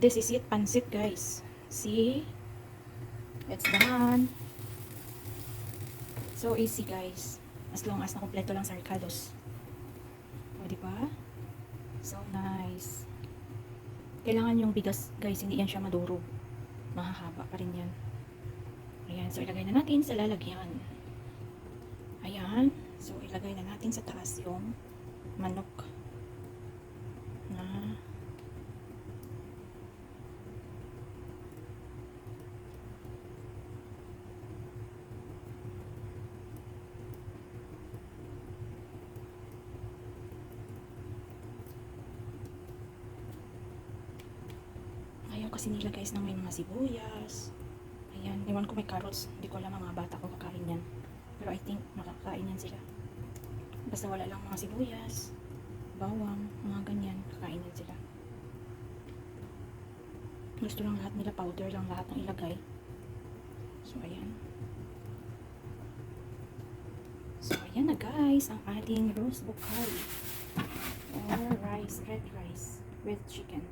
This is it, pansit guys. See? It's done. So easy guys. As long as nakompleto lang sa Ricardo's. O diba? So nice. Kailangan yung bigas guys, hindi yan siya madurog. Mahahaba pa rin yan. Ayan, so ilagay na natin sa lalagyan. Ayan. So ilagay na natin sa taas yung manok. Na ayaw kasi nila guys ng may mga sibuyas. Ayan, iwan ko may carrots. Hindi ko alam mga bata ko kakain yan. Pero I think makakain yan sila. Basta wala lang mga sibuyas, bawang, mga ganyan. Kakain yan sila. Gusto lang lahat nila powder lang lahat ng ilagay. So ayan. So ayan na guys, ang ating roast bukhari. Or rice, red rice with chicken.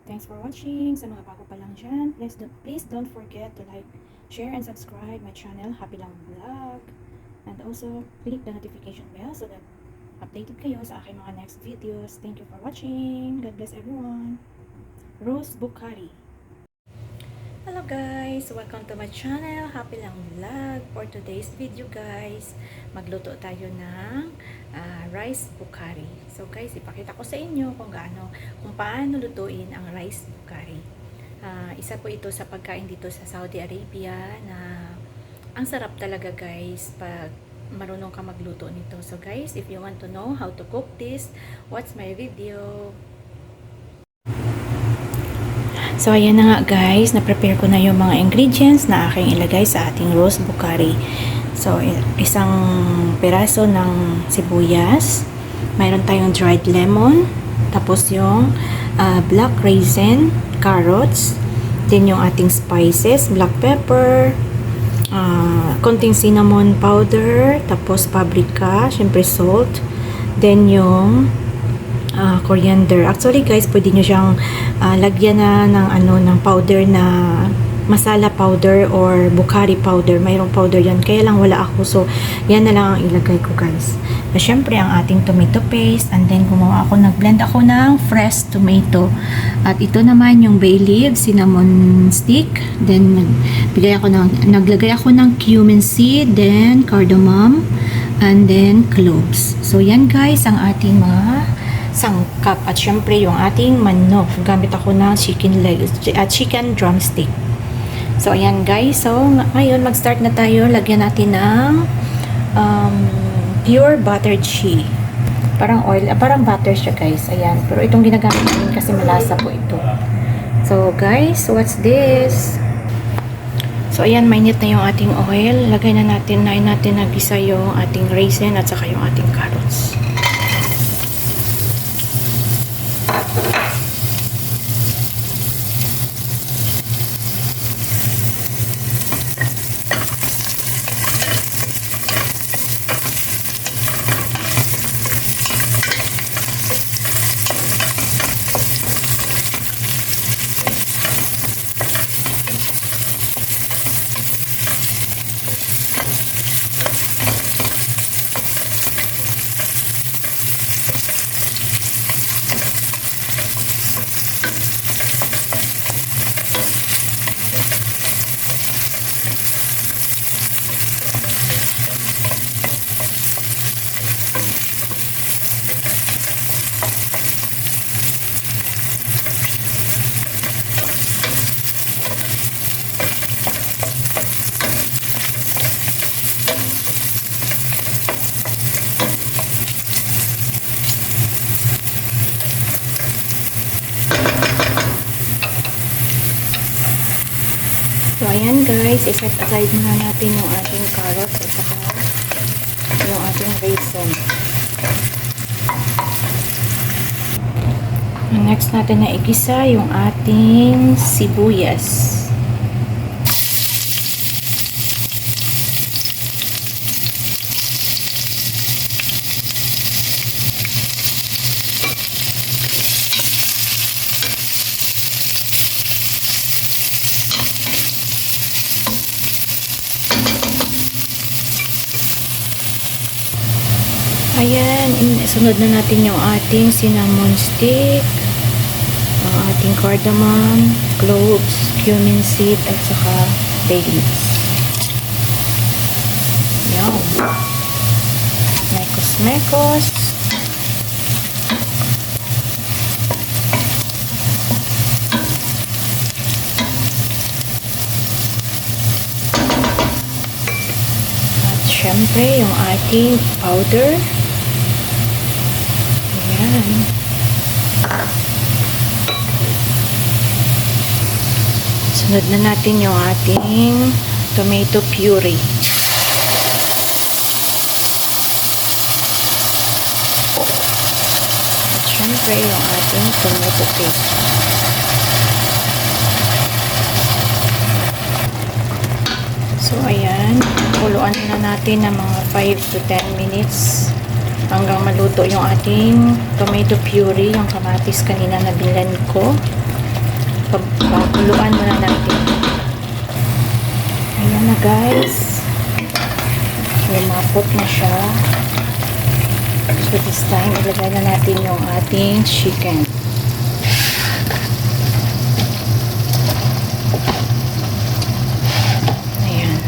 Thanks for watching. Sa mga bago pa lang dyan, please don't forget to like, share, and subscribe my channel, Happy Lang Vlog. And also, click the notification bell so that updated kayo sa aking mga next videos. Thank you for watching. God bless everyone. Roast bukhari. Hello guys! Welcome to my channel, Happy Lang Vlog. For today's video guys, magluto tayo ng rice bukhari. So guys, ipakita ko sa inyo kung paano lutuin ang rice bukhari. Isa po ito sa pagkain dito sa Saudi Arabia na ang sarap talaga guys pag marunong ka magluto nito. So guys, if you want to know how to cook this, watch my video. So ayan na nga guys, na-prepare ko na yung mga ingredients na aking ilagay sa ating roast bukhari. So isang peraso ng sibuyas, mayroon tayong dried lemon, tapos yung black raisin, carrots, then yung ating spices, black pepper, konting cinnamon powder, tapos paprika, syempre salt, then yung coriander. Actually guys, pwede nyo siyang lagyan na ng powder na masala powder or bukhari powder. Mayroong powder yan. Kaya lang wala ako. So, yan na lang ang ilagay ko guys. So, syempre ang ating tomato paste. And then, nag-blend ako ng fresh tomato. At ito naman yung bay leaves, cinnamon stick. Then, naglagay ako ng cumin seed. Then, cardamom. And then, cloves. So, yan guys, ang ating mga sangkap. At syempre yung ating manok. Gamit ako ng chicken legs at chicken drumstick. So ayan guys. So ngayon mag-start na tayo. Lagyan natin ng pure butter cheese. Parang oil, parang butter siya guys. Ayan. Pero itong ginagamit namin kasi malasa po ito. So guys, what's this? So ayan, mainit na yung ating oil. Lagay na natin nagisa yung ating raisin at saka yung ating carrots. So, ayan guys, iset aside muna natin yung ating carrots at saka yung ating raisin. Next natin na igisa yung ating sibuyas. Ayan, sunod na natin yung ating cinnamon stick, ang ating cardamom, cloves, cumin seed, at saka bay leaves. Yan. Mekos-mekos. At syempre, yung ating powder. Ayan. Sunod na natin yung ating tomato puree. At syempre, yung ating tomato paste. So, ayan. Kuluan na natin ng mga 5 to 10 minutes hanggang maluto yung ating tomato puree, yung kamatis kanina na binlend ko. Pagkuluan muna natin. Ayan na guys. Lumapot na siya. So this time, ilagay na natin yung ating chicken. Ayan.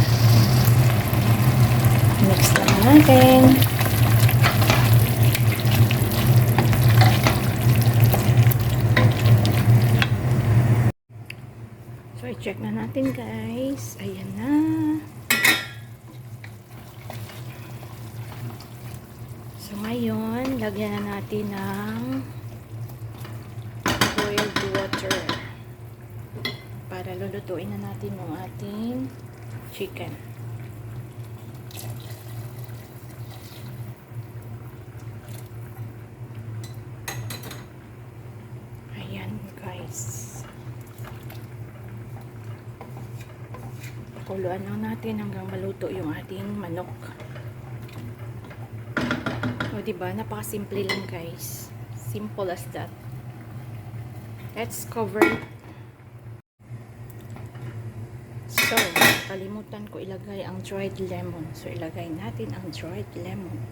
Mix lang natin. So, i-check na natin guys. Ayan na. So, ngayon, lagyan na natin ng boiled water para lulutuin na natin yung ating chicken. Ayan guys. Pakuluan lang natin hanggang maluto yung ating manok. O diba, napaka-simple lang guys. Simple as that. Let's cover it. So, kalimutan ko ilagay ang dried lemon. So, ilagay natin ang dried lemon.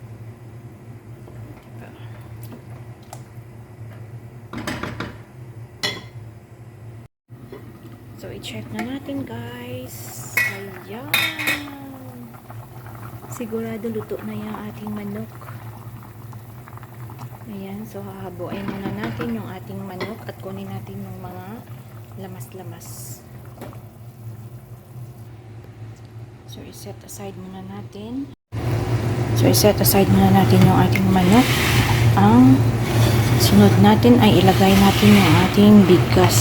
So, i-check na natin guys. Ayan. Sigurado luto na yung ating manok. Ayan. So, hahabuin muna natin yung ating manok at kunin natin yung mga lamas-lamas. So, i-set aside muna natin. Yung ating manok. Ang sunod natin ay ilagay natin yung ating bigas.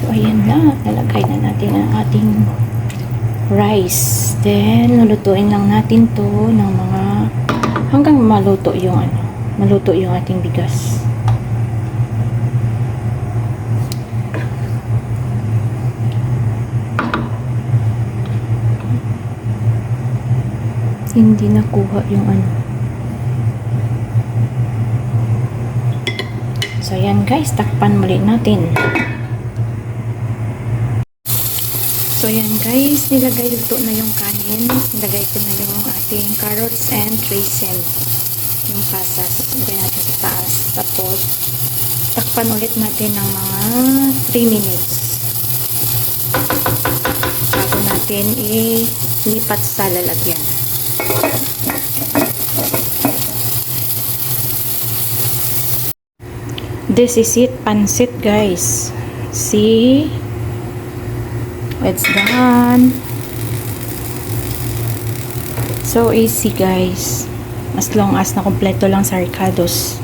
Ayan na, nalagay na natin ang ating rice. Then, lulutuin lang natin to ng mga hanggang maluto yung ating bigas. Hindi nakuha yung So, ayan guys, takpan muli natin. So, ayan guys, luto na yung kanin. Nilagay ko na yung ating carrots and raisins. Yung pasas. Nilagay natin sa taas. Tapos, takpan ulit natin ng mga 3 minutes. Bago natin ilipat sa lalagyan. This is it, pansit guys. See? It's done. So easy guys. As long as na kompleto lang sa ricados.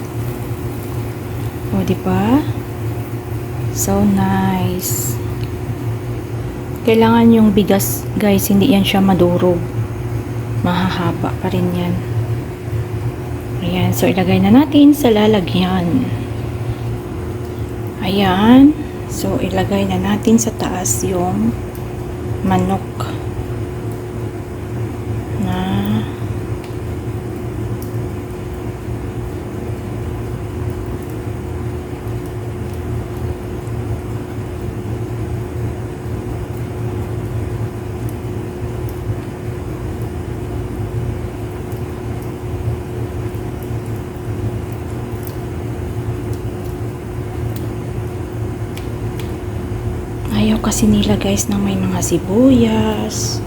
O diba? So nice. Kailangan yung bigas guys, hindi yan siya madurog. Mahahaba pa rin yan. Ayan, so ilagay na natin sa lalagyan. Ayan. So ilagay na natin sa taas yung manok na ayaw kasi nila guys na may mga sibuyas.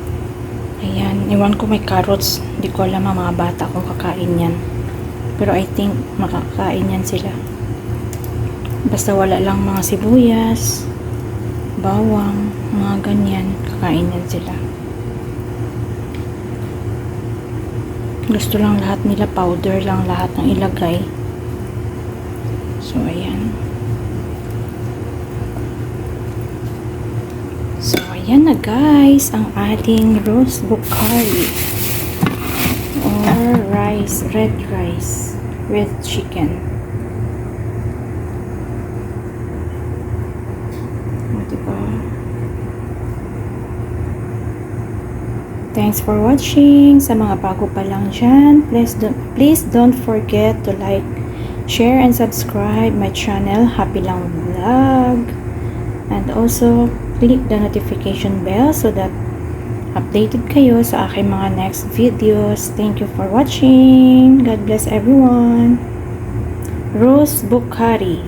Ayan, iwan ko may carrots. Hindi ko alam ang mga bata kung kakain yan. Pero I think makakain yan sila. Basta wala lang mga sibuyas, bawang, mga ganyan. Kakain yan sila. Gusto lang lahat nila powder lang lahat ng ilagay. So, ayan. So, ayan na guys, ang ating roast book curry or rice, red rice with chicken. O, diba? Thanks for watching. Sa mga bago pa lang dyan, please don't forget to like, share, and subscribe my channel, Happy Lang Vlog. And also, click the notification bell so that updated kayo sa aking mga next videos. Thank you for watching. God bless everyone. Roast book curry.